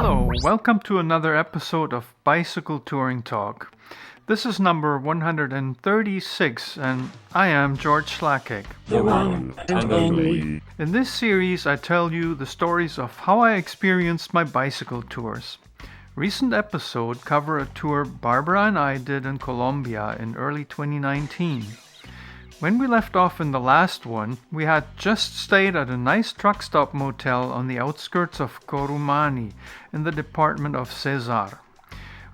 Hello, welcome to another episode of Bicycle Touring Talk. This is number 136 and I am George Schlacek. The one and only. In this series I tell you the stories of how I experienced my bicycle tours. Recent episode cover a tour Barbara and I did in Colombia in early 2019. When we left off in the last one, we had just stayed at a nice truck stop motel on the outskirts of Corumani in the department of Cesar.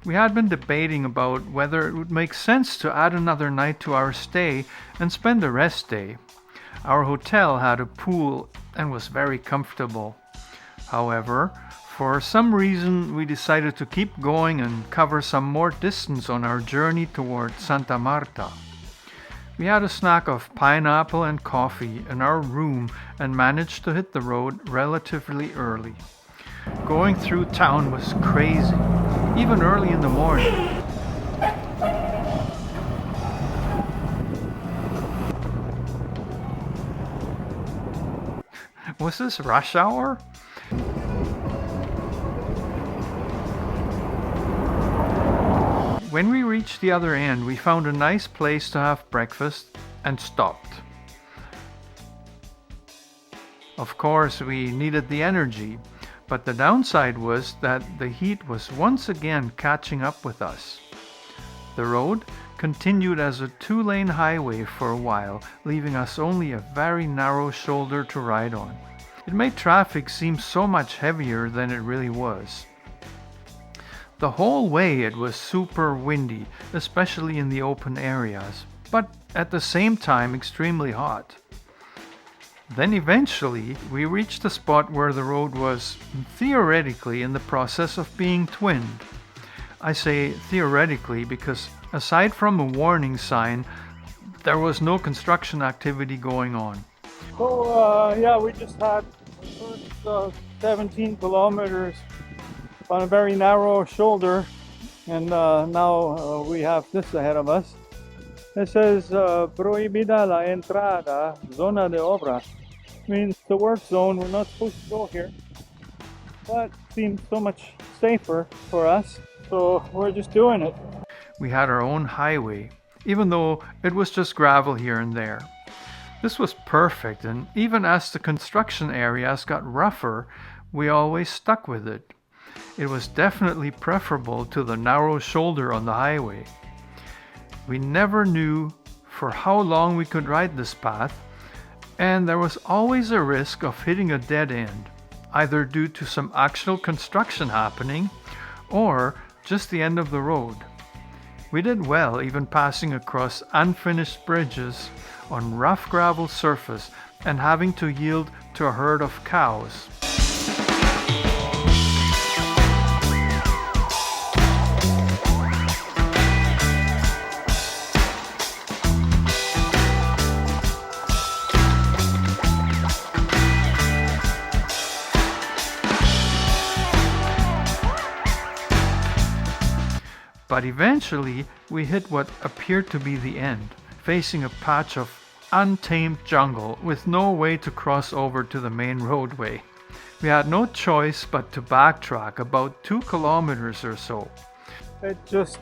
We had been debating about whether it would make sense to add another night to our stay and spend a rest day. Our hotel had a pool and was very comfortable. However, for some reason we decided to keep going and cover some more distance on our journey toward Santa Marta. We had a snack of pineapple and coffee in our room and managed to hit the road relatively early. Going through town was crazy, even early in the morning. Was this rush hour? When we reached the other end, we found a nice place to have breakfast and stopped. Of course, we needed the energy, but the downside was that the heat was once again catching up with us. The road continued as a two-lane highway for a while, leaving us only a very narrow shoulder to ride on. It made traffic seem so much heavier than it really was. The whole way it was super windy, especially in the open areas, but at the same time extremely hot. Then eventually we reached a spot where the road was theoretically in the process of being twinned. I say theoretically because aside from a warning sign, there was no construction activity going on. So we just had the first 17 kilometers on a very narrow shoulder, and now we have this ahead of us. It says prohibida la entrada, zona de obra. Means the work zone. We're not supposed to go here, but it seems so much safer for us, so we're just doing it. We had our own highway, even though it was just gravel here and there. This was perfect, and even as the construction areas got rougher, we always stuck with it. It was definitely preferable to the narrow shoulder on the highway. We never knew for how long we could ride this path, and there was always a risk of hitting a dead end, either due to some actual construction happening or just the end of the road. We did well even passing across unfinished bridges on rough gravel surface and having to yield to a herd of cows. But eventually we hit what appeared to be the end, facing a patch of untamed jungle with no way to cross over to the main roadway. We had no choice but to backtrack about 2 kilometers or so. It just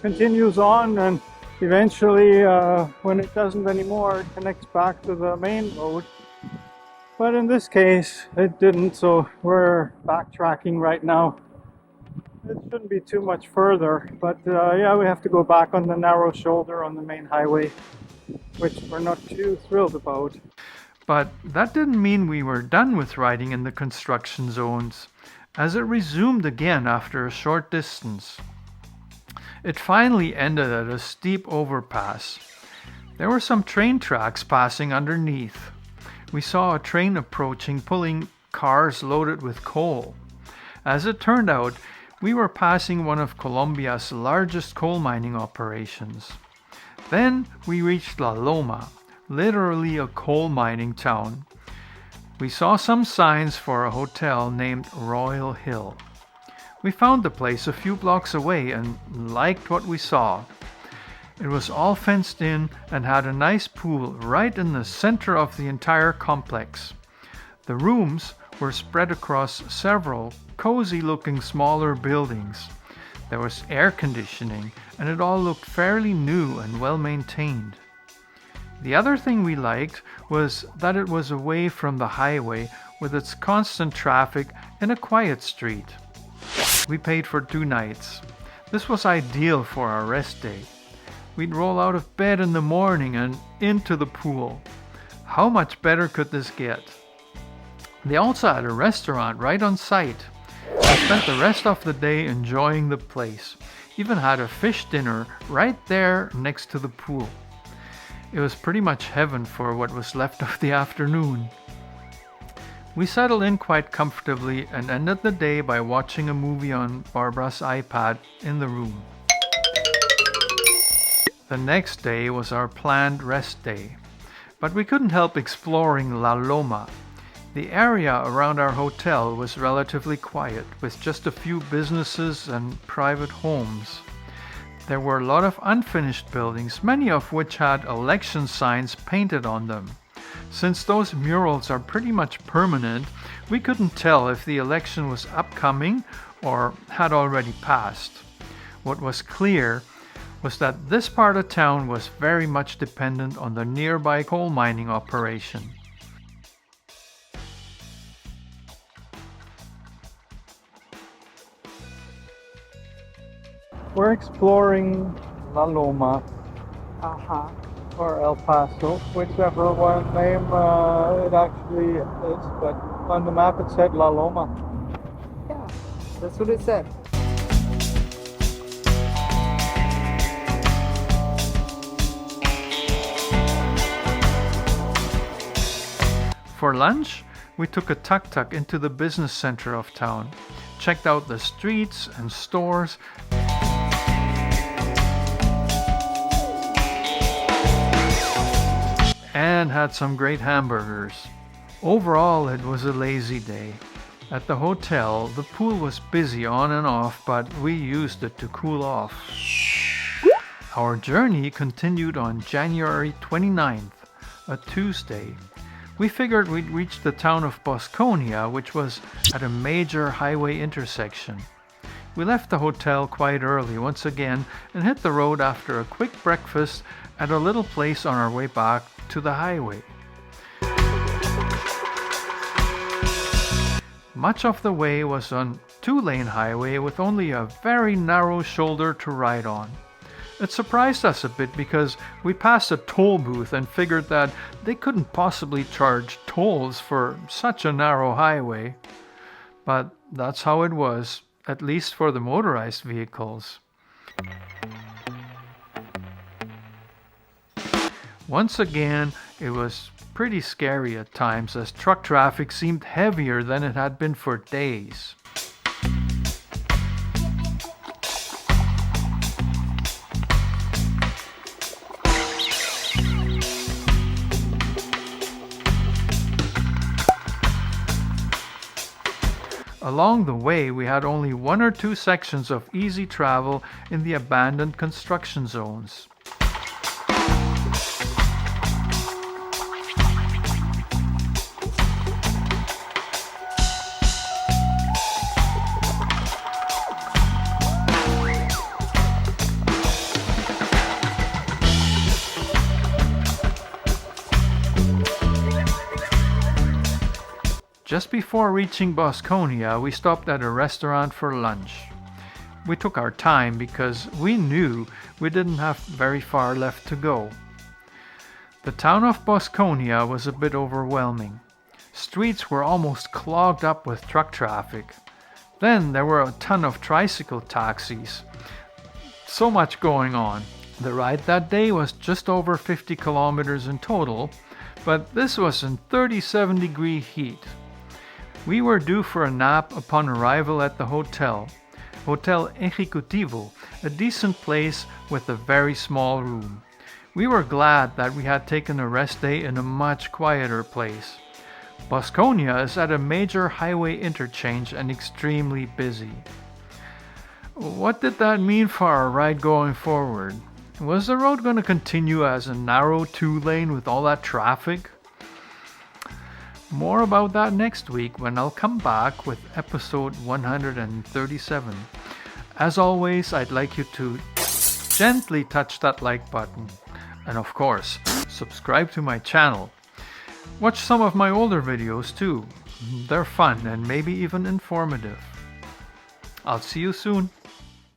continues on, and eventually when it doesn't anymore, it connects back to the main road. But in this case it didn't, so we're backtracking right now. It shouldn't be too much further, but we have to go back on the narrow shoulder on the main highway, which we're not too thrilled about. But that didn't mean we were done with riding in the construction zones, as it resumed again after a short distance. It finally ended at a steep overpass. There were some train tracks passing underneath. We saw a train approaching, pulling cars loaded with coal. As it turned out, we were passing one of Colombia's largest coal mining operations. Then we reached La Loma, literally a coal mining town. We saw some signs for a hotel named Royal Hill. We found the place a few blocks away and liked what we saw. It was all fenced in and had a nice pool right in the center of the entire complex. The rooms were spread across several cozy-looking smaller buildings. There was air conditioning, and it all looked fairly new and well-maintained. The other thing we liked was that it was away from the highway with its constant traffic in a quiet street. We paid for 2 nights. This was ideal for our rest day. We'd roll out of bed in the morning and into the pool. How much better could this get? They also had a restaurant right on site. I spent the rest of the day enjoying the place. Even had a fish dinner right there next to the pool. It was pretty much heaven for what was left of the afternoon. We settled in quite comfortably and ended the day by watching a movie on Barbara's iPad in the room. The next day was our planned rest day, but we couldn't help exploring La Loma. The area around our hotel was relatively quiet, with just a few businesses and private homes. There were a lot of unfinished buildings, many of which had election signs painted on them. Since those murals are pretty much permanent, we couldn't tell if the election was upcoming or had already passed. What was clear was that this part of town was very much dependent on the nearby coal mining operation. We're exploring La Loma or El Paso, whichever one name it actually is, but on the map it said La Loma. Yeah, that's what it said. For lunch, we took a tuk-tuk into the business center of town, checked out the streets and stores, and had some great hamburgers. Overall, it was a lazy day. At the hotel, the pool was busy on and off, but we used it to cool off. Our journey continued on January 29th, a Tuesday. We figured we'd reach the town of Bosconia, which was at a major highway intersection. We left the hotel quite early once again and hit the road after a quick breakfast at a little place on our way back to the highway. Much of the way was on 2-lane highway with only a very narrow shoulder to ride on. It surprised us a bit because we passed a toll booth and figured that they couldn't possibly charge tolls for such a narrow highway. But that's how it was, at least for the motorized vehicles. Once again, it was pretty scary at times as truck traffic seemed heavier than it had been for days. Along the way, we had only 1 or 2 sections of easy travel in the abandoned construction zones. Just before reaching Bosconia, we stopped at a restaurant for lunch. We took our time because we knew we didn't have very far left to go. The town of Bosconia was a bit overwhelming. Streets were almost clogged up with truck traffic. Then there were a ton of tricycle taxis. So much going on. The ride that day was just over 50 kilometers in total, but this was in 37-degree heat. We were due for a nap upon arrival at the hotel, Hotel Ejecutivo, a decent place with a very small room. We were glad that we had taken a rest day in a much quieter place. Bosconia is at a major highway interchange and extremely busy. What did that mean for our ride going forward? Was the road going to continue as a narrow 2-lane with all that traffic? More about that next week when I'll come back with episode 137. As always, I'd like you to gently touch that like button. And of course, subscribe to my channel. Watch some of my older videos too. They're fun and maybe even informative. I'll see you soon.